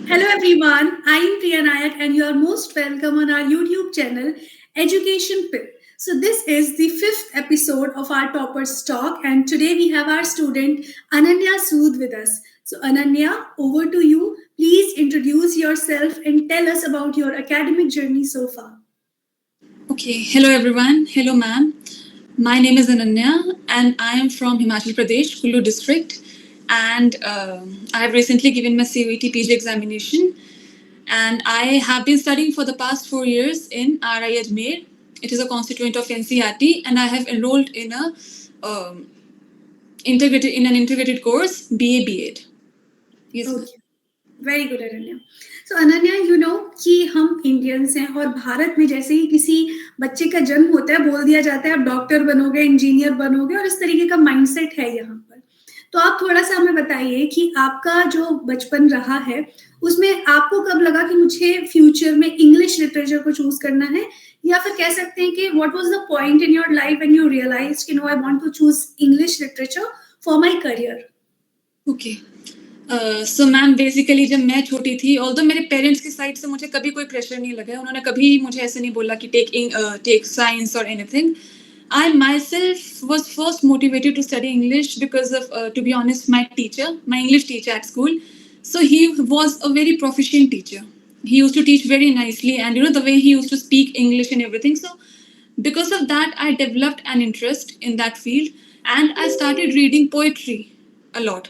Hello everyone, I am Priya Nayak and you are most welcome on our YouTube channel Education Pip. So this is the fifth episode of our Toppers Talk and today we have our student Ananya Sood with us. So Ananya, over to you. Please introduce yourself and tell us about your academic journey so far. Okay, hello everyone. Hello, ma'am. My name is Ananya, and I am from Himachal Pradesh, Kullu district. And I have recently given my CUET PG examination, and I have been studying for the past 4 years in RI Ajmer. It is a constituent of NCRT, and I have enrolled in a integrated course, BA BEd. Yes, ma'am. Okay. Very good Ananya so Ananya कि हम Indians हैं और भारत में जैसे ही किसी बच्चे का जन्म होता है बोल दिया जाता है आप डॉक्टर बनोगे इंजीनियर बनोगे और इस तरीके का माइंडसेट है यहाँ पर तो आप थोड़ा सा हमें बताइए कि आपका जो बचपन रहा है उसमें आपको कब लगा कि मुझे फ्यूचर में इंग्लिश लिटरेचर को चूज करना है या फिर कह सकते हैं कि what was the point in your life when you realised कि no I want to choose English literature for my career okay so ma'am basically जब मैं छोटी थी ऑल्दो मेरे पेरेंट्स की साइड से मुझे कभी कोई प्रेशर नहीं लगा उन्होंने कभी मुझे ऐसे नहीं बोला कि टेक साइंस और anything I myself was first motivated to study English because of, to be honest, my English teacher at school. So he was a very proficient teacher. He used to teach very nicely, and the way he used to speak English and everything. So because of that, I developed an interest in that field, and I started reading poetry a lot.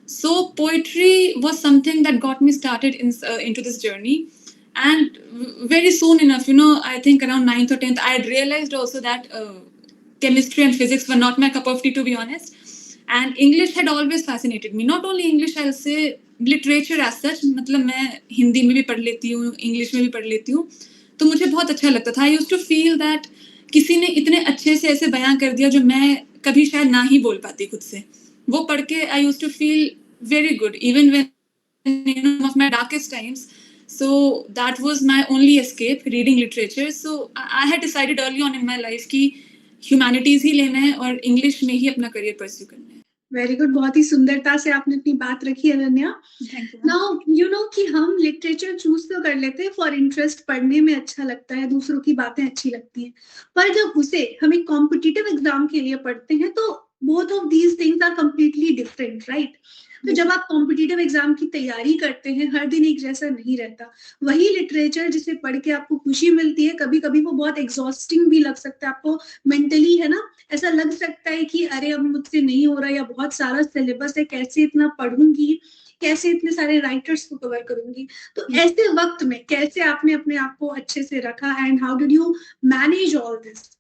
So poetry was something that got me started into this journey. And very soon enough, I think around 9th or 10th, I had realized also that chemistry and physics were not my cup of tea, to be honest. And English had always fascinated me. Not only English, I'll say literature as such. मतलब मैं हिंदी में भी पढ़ लेती हूँ, English में भी पढ़ लेती हूँ. तो मुझे बहुत अच्छा लगता था. I used to feel that किसी ने इतने अच्छे से ऐसे बयां कर दिया जो मैं कभी शायद ना ही बोल पाती खुद से. वो पढ़ के I used to feel very good, even when of my darkest times. So that was my only escape, reading literature. So I had decided early on in my life कि ह्यूमैनिटीज ही लेना है और इंग्लिश में ही अपना career pursue करना है. Very good बहुत ही सुंदरता से आपने अपनी बात रखी अनन्या नाउ कि हम लिटरेचर चूज तो कर लेते हैं फॉर इंटरेस्ट पढ़ने में अच्छा लगता है दूसरों की बातें अच्छी लगती हैं पर जब उसे हम एक कॉम्पिटिटिव एग्जाम के लिए पढ़ते हैं तो both of these things are completely different right तो जब आप कॉम्पिटिटिव एग्जाम की तैयारी करते हैं हर दिन एक जैसा नहीं रहता वही लिटरेचर जिसे पढ़ के आपको खुशी मिलती है कभी कभी वो बहुत एग्जॉस्टिंग भी लग सकता है आपको मेंटली है ना ऐसा लग सकता है कि अरे अब मुझसे नहीं हो रहा या बहुत सारा सिलेबस है कैसे इतना पढ़ूंगी कैसे इतने सारे राइटर्स को कवर करूंगी तो ऐसे वक्त में कैसे आपने अपने आप को अच्छे से रखा and how did you manage all this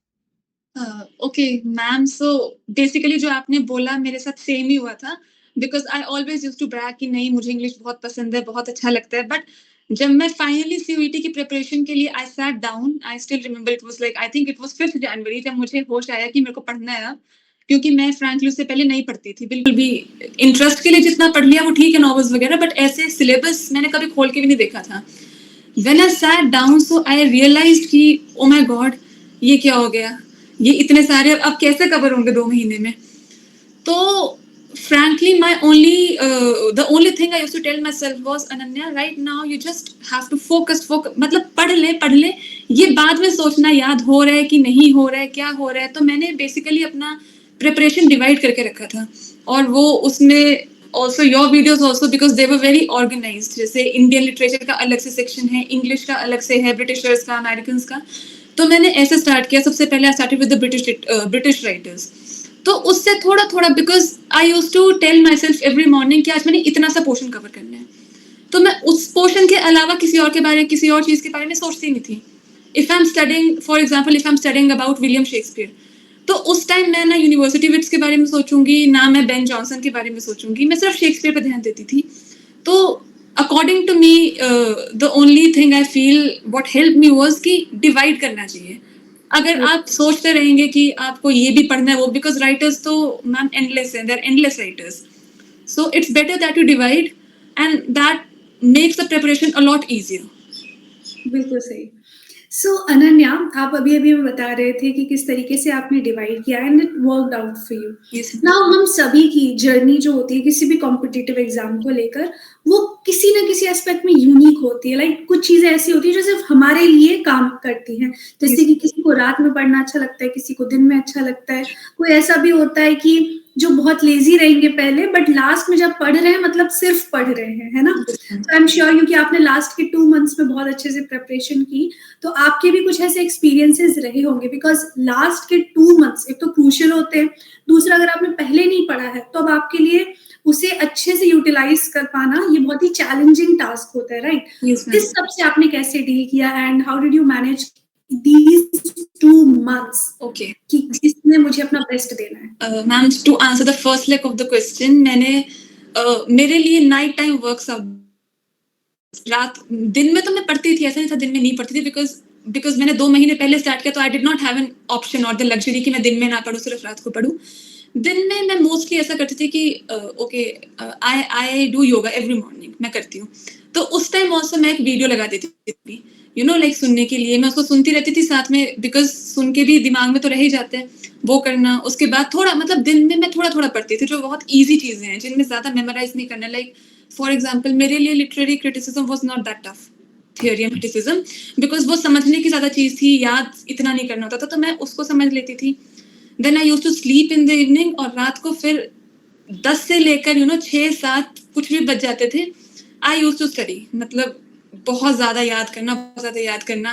okay ma'am so basically जो आपने बोला मेरे साथ सेम ही हुआ था because I always use to brag कि नहीं मुझे इंग्लिश बहुत पसंद है बहुत अच्छा लगता है बट जब मैं फाइनली सीयूईटी की प्रिपरेशन के लिए आई sat down I still remember it was like I think it was 5 जनवरी जब मुझे होश आया कि मेरे को पढ़ना है अब क्योंकि मैं फ्रैंकली उससे पहले नहीं पढ़ती थी बिल्कुल भी इंटरेस्ट के लिए जितना पढ़ लिया वो ठीक है नॉवेल्स वगैरह बट ऐसे सिलेबस मैंने कभी खोल के भी नहीं देखा था when I sat down so I realized कि ओ माय गॉड ये क्या हो गया ये इतने सारे अब कैसे कवर होंगे 2 महीने में तो frankly my the only thing I used to tell myself was Ananya right now you just have to focus मतलब पढ़ ले ये बाद में सोचना याद हो रहा है कि नहीं हो रहा है क्या हो रहा है तो मैंने बेसिकली अपना प्रिपरेशन डिवाइड करके रखा था और वो उसमें also your videos also because they were very organized जैसे इंडियन लिटरेचर का अलग से सेक्शन है इंग्लिश का अलग से है ब्रिटिशर्स का अमेरिकन्स का तो मैंने ऐसे स्टार्ट किया सबसे पहले I started with the British writers तो उससे थोड़ा थोड़ा because I use to tell myself every morning कि आज मैंने इतना सा पोर्शन कवर करना है तो मैं उस पोर्शन के अलावा किसी और चीज के बारे में सोचती नहीं थी if I am studying for example if I am studying about William Shakespeare तो उस टाइम मैं ना यूनिवर्सिटी विट्स के बारे में सोचूंगी ना मैं बेन जॉनसन के बारे में सोचूंगी मैं सिर्फ शेक्सपियर पर ध्यान देती थी तो according to me the only thing I feel what help me was कि डिवाइड करना चाहिए अगर आप सोचते रहेंगे कि आपको ये भी पढ़ना है वो बिकॉज राइटर्स तो मैम एंडलेस है they are endless writers so it's better that you divide and that makes the preparation a lot easier बिल्कुल सही सो अनन्या, आप अभी-अभी बता रहे थे कि किस तरीके से आपने डिवाइड किया and it worked out for you. Yes now हम सभी की जर्नी जो होती है किसी भी कॉम्पिटिटिव एग्ज़ाम को लेकर, वो किसी न किसी एस्पेक्ट में यूनिक होती है। लाइक कुछ चीज़ें ऐसी होती हैं जो सिर्फ़ हमारे लिए काम करती हैं। जैसे यस कि किसी को रात में पढ़ना अच्छा लगता है, किसी को दिन में अच्छा लगता है। कोई ऐसा भी होता है कि जो बहुत लेज़ी रहेंगे पहले बट लास्ट में जब पढ़ रहे हैं मतलब सिर्फ़ पढ़ रहे हैं, है ना? सो आई एम श्योर क्योंकि आपने लास्ट के 2 मंथ्स में बहुत अच्छे से प्रिपरेशन की, तो आपके भी कुछ ऐसे एक्सपीरियंसेस रहे होंगे बिकॉज़ लास्ट के 2 मंथ्स एक तो क्रूशियल होते हैं, दूसरा अगर आपने पहले नहीं पढ़ा है, तो अब आपके लिए उसे अच्छे से यूटिलाइज़ कर पाना ये बहुत ही चैलेंजिंग टास्क होता है, राइट? यस इस सब से आपने कैसे डील किया and how did you manage these 2 months okay कि इसमें मुझे अपना बेस्ट देना है? Ma'am, to answer the first leg of the question, मैंने मेरे लिए नाइट टाइम वर्क्स आउट। रात दिन में तो मैं पढ़ती थी, ऐसा नहीं था दिन में नहीं पढ़ती थी, बिकॉज बिकॉज मैंने 2 महीने पहले स्टार्ट किया, तो I did not have an option और द लग्जरी कि मैं दिन में ना पढ़ूँ, सिर्फ रात को पढ़ूँ। दिन में मैं मोस्टली ऐसा करती थी कि okay, I I do yoga every morning, मैं करती हूँ। तो उस टाइम ऑल्सो मैं एक वीडियो लगा देती थी, यू नो लाइक सुनने के लिए, मैं उसको सुनती रहती थी साथ में, बिकॉज सुन के भी दिमाग में तो रह ही जाते हैं वो करना। उसके बाद थोड़ा मतलब दिन में मैं थोड़ा थोड़ा पढ़ती थी, जो बहुत ईजी चीजें हैं जिनमें ज्यादा मेमोराइज नहीं करना। लाइक फॉर एग्जाम्पल, मेरे लिए literary criticism was not that tough, theory and criticism, because वो समझने की ज्यादा चीज थी, याद इतना नहीं करना होता था, तो मैं उसको समझ लेती थी। Then I use to sleep in the evening, और रात को फिर 10 से लेकर 6-7 कुछ भी बच जाते थे, आई यूज टू स्टडी। मतलब बहुत ज्यादा याद करना, बहुत ज्यादा याद करना।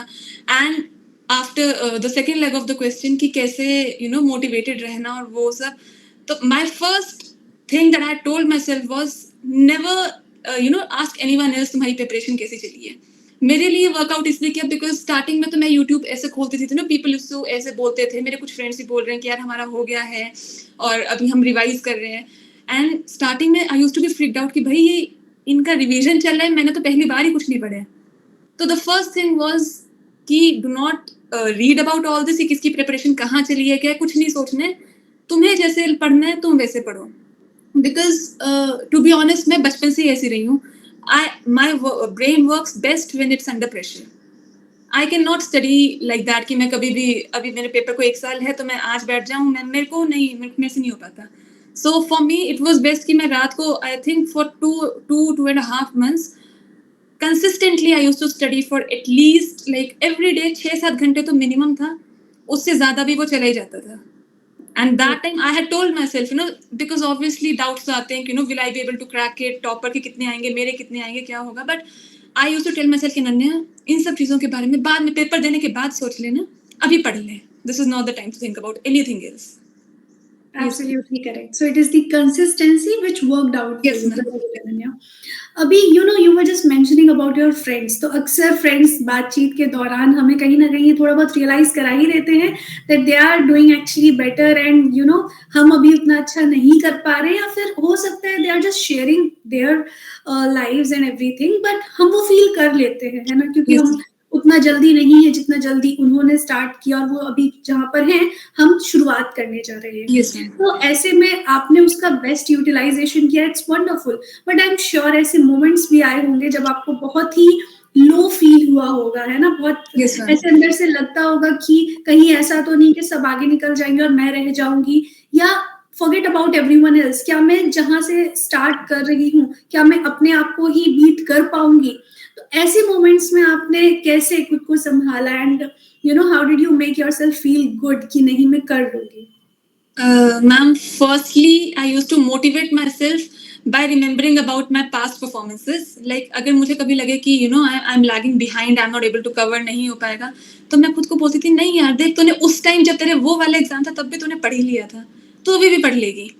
And after the second leg of the question कि कैसे मोटिवेटेड रहना और वो सब, तो my first thing that I told my self was never ask anyone else तुम्हारी प्रिपरेशन कैसी चली है। मेरे लिए वर्कआउट इसलिए किया बिकॉज स्टार्टिंग में तो मैं यूट्यूब ऐसे खोलती थी ना, पीपल उसको ऐसे बोलते थे, मेरे कुछ फ्रेंड्स भी बोल रहे हैं कि यार हमारा हो गया है और अभी हम रिवाइज कर रहे हैं। एंड स्टार्टिंग में I use to be freaked out कि भाई ये इनका रिवीजन चल रहा है, मैंने तो पहली बार ही कुछ नहीं पढ़ा है। तो द फर्स्ट थिंग वाज कि do not read about all this, किसकी प्रिपरेशन कहाँ चली है, क्या कुछ नहीं सोचना है, तुम्हें जैसे पढ़ना है तुम वैसे पढ़ो। बिकॉज टू बी ऑनेस्ट, मैं बचपन से ही ऐसी रही हूँ। I my brain works best when it's under pressure. I can not study like that कि मैं कभी भी, अभी मेरे पेपर को 1 साल है तो मैं आज बैठ जाऊँ, मैं मेरे को नहीं, मेरे से नहीं हो पाता। So for me it was best कि मैं रात को, I think for 2.5 months consistently I use to study for at least like every day 6-7 घंटे तो मिनिमम था, उससे ज्यादा भी वो चला ही जाता था। And that time I had told myself, because obviously doubts आते हैं कि will I be able to crack it, topper के कितने आएंगे, मेरे कितने आएंगे, क्या होगा। But I used to tell myself कि नन्या, इन सब चीजों के बारे में बाद में पेपर देने के बाद सोच लेना, अभी पढ़ ले। This is not the time to think about anything else. Absolutely correct. So it is the consistency which worked out for Yes, you. ma'am. Very good, Ananya. अभी you were just mentioning about your friends. तो अक्सर friends बातचीत के दौरान हमें कहीं ना कहीं थोड़ा बहुत realize करा ही देते हैं that they are doing actually better and हम अभी उतना अच्छा नहीं कर पा रहे हैं, या फिर हो सकता है they are just sharing their lives and everything, but हम वो feel कर लेते हैं, है ना, क्योंकि Yes. हम उतना जल्दी नहीं है जितना जल्दी उन्होंने स्टार्ट किया और वो अभी जहाँ पर हैं हम शुरुआत करने जा रहे हैं। Yes, ma'am. तो ऐसे में आपने उसका बेस्ट यूटिलाइजेशन किया, it's wonderful. But I am sure ऐसे मोमेंट्स भी आए होंगे जब आपको बहुत ही लो फील हुआ होगा, है ना, बहुत Yes, ma'am. ऐसे अंदर से लगता होगा कि कहीं ऐसा तो नहीं कि सब आगे निकल जाएंगे और मैं रह जाऊंगी, या फॉरगेट अबाउट एवरीवन एल्स, क्या मैं जहां से स्टार्ट कर रही हूँ क्या मैं अपने आप को ही बीट कर पाऊंगी। तो ऐसे मोमेंट्स में आपने कैसे खुद को संभाला and how did you make yourself feel good कि नहीं मैं कर लूंगी? Ma'am, firstly, I used to motivate myself by remembering about my past performances. Like अगर मुझे कभी लगे कि I'm lagging behind, I'm not able to cover, नहीं हो पाएगा, तो मैं खुद को बोलती थी नहीं यार देख, तूने उस टाइम जब तेरे वो वाला एग्जाम था तब भी तूने पढ़ ही लिया था, तो अभी भी पढ़ लेगी।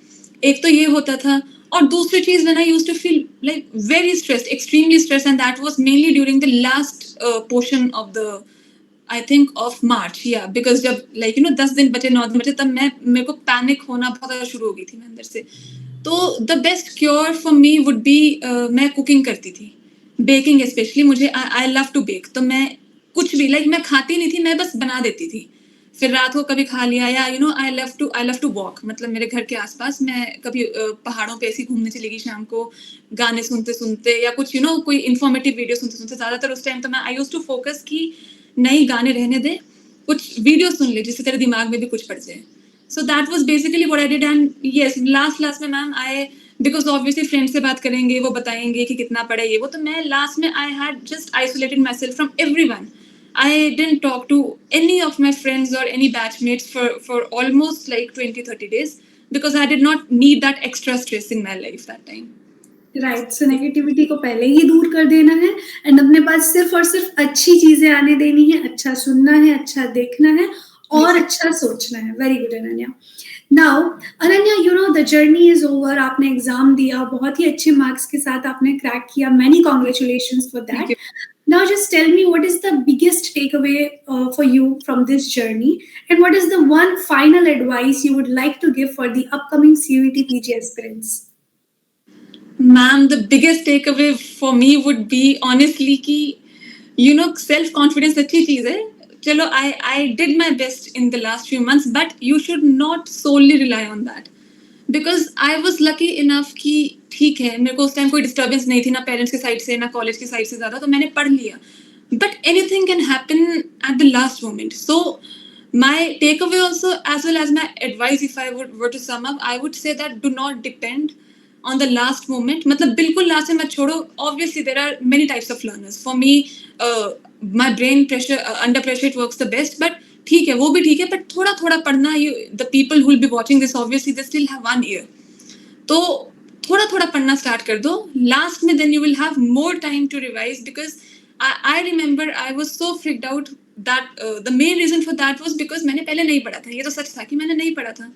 एक तो ये होता था, और दूसरी चीज, when I used to feel like very stressed, extremely stressed, and that was mainly during the last portion of the I think of March, या बिकॉज जब 10 दिन बचे, 9 दिन बचे, तब मेरे को पैनिक होना बहुत ज्यादा शुरू हो गई थी मैं अंदर से। तो the best cure for me would be, मैं कुकिंग करती थी, बेकिंग स्पेशली, मुझे आई लव टू बेक। तो मैं कुछ भी मैं खाती नहीं थी, मैं बस बना देती थी, फिर रात को कभी खा लिया, या आई लव टू वॉक, मतलब मेरे घर के आसपास मैं कभी पहाड़ों पे ऐसी घूमने चली गई शाम को, गाने सुनते सुनते, या कुछ कोई इन्फॉर्मेटिव वीडियो सुनते सुनते। ज्यादातर उस टाइम तो मैं आई यूज्ड टू फोकस कि नहीं गाने रहने दे, कुछ वीडियो सुन ले जिससे तेरे दिमाग में भी कुछ पड़ जाए. So that was basically what I did. And yes, last में मैम because obviously friends से बात करेंगे, वो बताएंगे कि कितना पढ़ा ये वो, तो मैं last में I had just isolated myself from everyone. I didn't talk to any of my friends or any batchmates for almost like 20-30 days because I did not need that extra stress in my life that time. Right, so negativity को पहले ही दूर कर देना है and अपने पास सिर्फ और सिर्फ अच्छी चीजें आने देनी है, अच्छा सुनना है, अच्छा देखना है और अच्छा सोचना है. Very good Ananya. Now Ananya, you know the journey is over. आपने एग्जाम दिया, बहुत ही अच्छे मार्क्स के साथ आपने क्रैक किया. Many congratulations for that. Now just tell me, what is the biggest takeaway for you from this journey, and what is the one final advice you would like to give for the upcoming CUET PG aspirants? Ma'am, the biggest takeaway for me would be honestly कि you know self confidence अच्छी चीज है. चलो, I did my best in the last few months, but you should not solely rely on that. Because I was lucky enough कि ठीक है, मेरे को उस टाइम कोई डिस्टर्बेंस नहीं थी, ना पेरेंट्स की साइड से ना कॉलेज की साइड से ज्यादा, तो मैंने पढ़ लिया. But anything can happen at the last moment. So my takeaway also, as well as my advice, if I were to sum up, I would say that do not depend on the last moment. मतलब बिल्कुल last में मत छोड़ो. Obviously there are many types of learners. For me, my brain pressure under pressure it works the best. But ठीक है, वो भी ठीक है, but थोड़ा थोड़ा पढ़ना. The people who will be watching this, obviously they still have 1 year. तो थोड़ा थोड़ा पढ़ना स्टार्ट कर दो. लास्ट में then you will have more time to revise, because I remember I was so freaked out that the main reason for that was because मैंने पहले नहीं पढ़ा था. ये तो सच था कि मैंने नहीं पढ़ा था.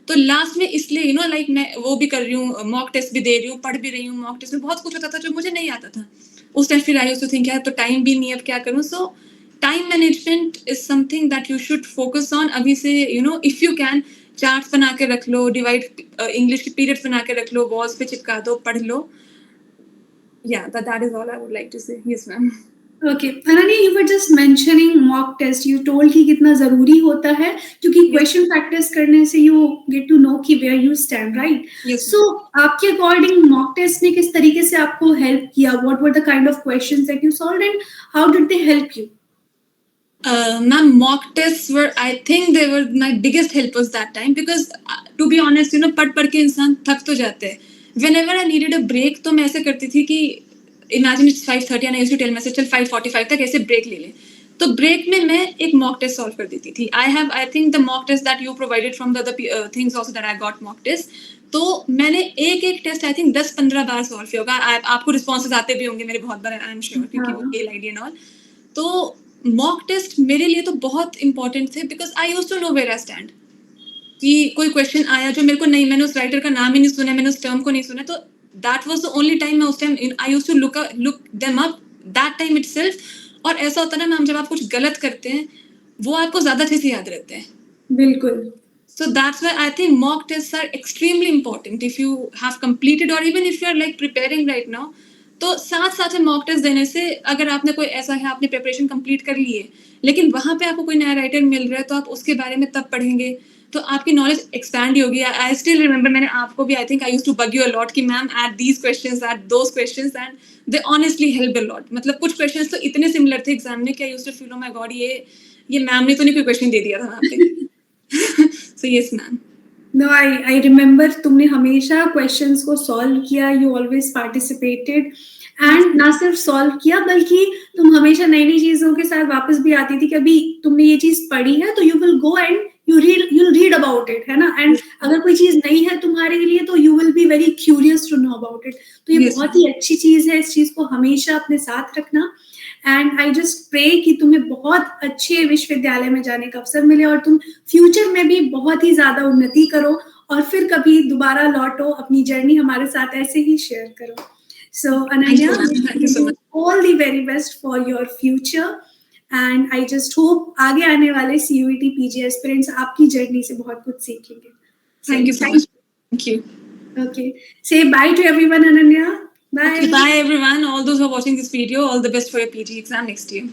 तो लास्ट में इसलिए यू नो लाइक मैं वो भी कर रही हूँ, मॉक टेस्ट भी दे रही हूँ, पढ़ भी रही हूँ. मॉक टेस्ट में बहुत कुछ होता था जो मुझे नहीं आता था उस टाइम. फिर आई यूज्ड टू थिंक यार तो टाइम भी नहीं, अब क्या करूँ. सो time management is something that you should focus on. अभी से you know if you can charts बना के रख लो, डिवाइड इंग्लिश की पीरियड्स बना के रख लो, वॉल्स पे चिपका दो, पढ़ लो. Yeah, that is all I would like to say. Yes, ma'am. Okay, Ananya, you were just mentioning mock test. You told कि कितना जरूरी होता है क्योंकि question practice करने से you get to know कि where you stand, right? Yes. So आपके according mock test ने किस तरीके से आपको help किया? What were the kind of questions that you solved and how did they help you? Ma'am, mock tests were, I think they were my biggest helpers that time, because to be honest, you know, पढ़ के इंसान थक तो जाते हैं. Whenever I needed a break, तो मैं ऐसे करती थी कि imagine it's 5:30 and I used to tell myself चल 5:45 तक ऐसे break ले ले. तो break में मैं एक mock test solve कर देती थी. I think the mock test that you provided from the other things also that I got mock test. तो मैंने एक टेस्ट आई थिंक 10-15 बार सॉल्व किया होगा. आपको रिस्पॉन्सेज आते भी होंगे मेरे बहुत बार, आई एम श्योर, क्योंकि वो केल आईडी एंड ऑल. तो मॉक टेस्ट मेरे लिए तो बहुत इंपॉर्टेंट थे, because I used to know where I stand. कि कोई क्वेश्चन आया जो मेरे को नहीं, मैंने उस राइटर का नाम ही नहीं सुना, मैंने उस टर्म को नहीं सुना, तो that was the only time मैं उस time I used to look them up that time itself. और ऐसा होता है ना मैम, जब आप कुछ गलत करते हैं वो आपको ज्यादा अच्छे से याद रहते हैं. बिल्कुल. So that's why I think mock tests are extremely important if you have completed, or even if you are like preparing right now. तो साथ में मॉक टेस्ट देने से, अगर आपने कोई ऐसा है आपने प्रिपरेशन कंप्लीट कर ली है लेकिन वहां पे आपको कोई नया राइटर मिल रहा है, तो आप उसके बारे में तब पढ़ेंगे तो आपकी नॉलेज एक्सपैंड होगी. आई स्टिल रिमेंबर, मैंने आपको भी I think I used to bug you a lot कि ma'am at these questions, at those questions, and they honestly help a lot. मतलब कुछ क्वेश्चंस तो इतने सिमिलर थे एग्जाम में कि I used to feel oh my God, ये ma'am ने तो नहीं कोई क्वेश्चन दे दिया था वहां पे. So yes, ma'am. No, I remember तुमने हमेशा questions को solve किया. You always participated. And ना सिर्फ solve किया बल्कि तुम हमेशा नई नई चीजों के साथ वापस भी आती थी कि अभी तुमने ये चीज पढ़ी है तो you will go and you'll read about it, है ना. And अगर कोई चीज नहीं है तुम्हारे लिए तो you will be very curious to know about it. तो ये बहुत ही अच्छी चीज है. इस चीज को हमेशा अपने साथ रखना. एंड आई जस्ट प्रे कि तुम्हें बहुत अच्छे विश्वविद्यालय में जाने का अवसर मिले और तुम फ्यूचर में भी बहुत ही ज्यादा उन्नति करो और फिर कभी दोबारा लौटो, अपनी जर्नी हमारे साथ ऐसे ही शेयर करो. So Ananya, all the very best for your future and I just hope आगे आने वाले CUET PG एस्पिरेंट्स आपकी जर्नी से बहुत कुछ सीखेंगे. Thank you so much. Thank you. Okay. Say bye to everyone, Ananya. Bye. Okay, bye everyone. All those who are watching this video, all the best for your PG exam next year.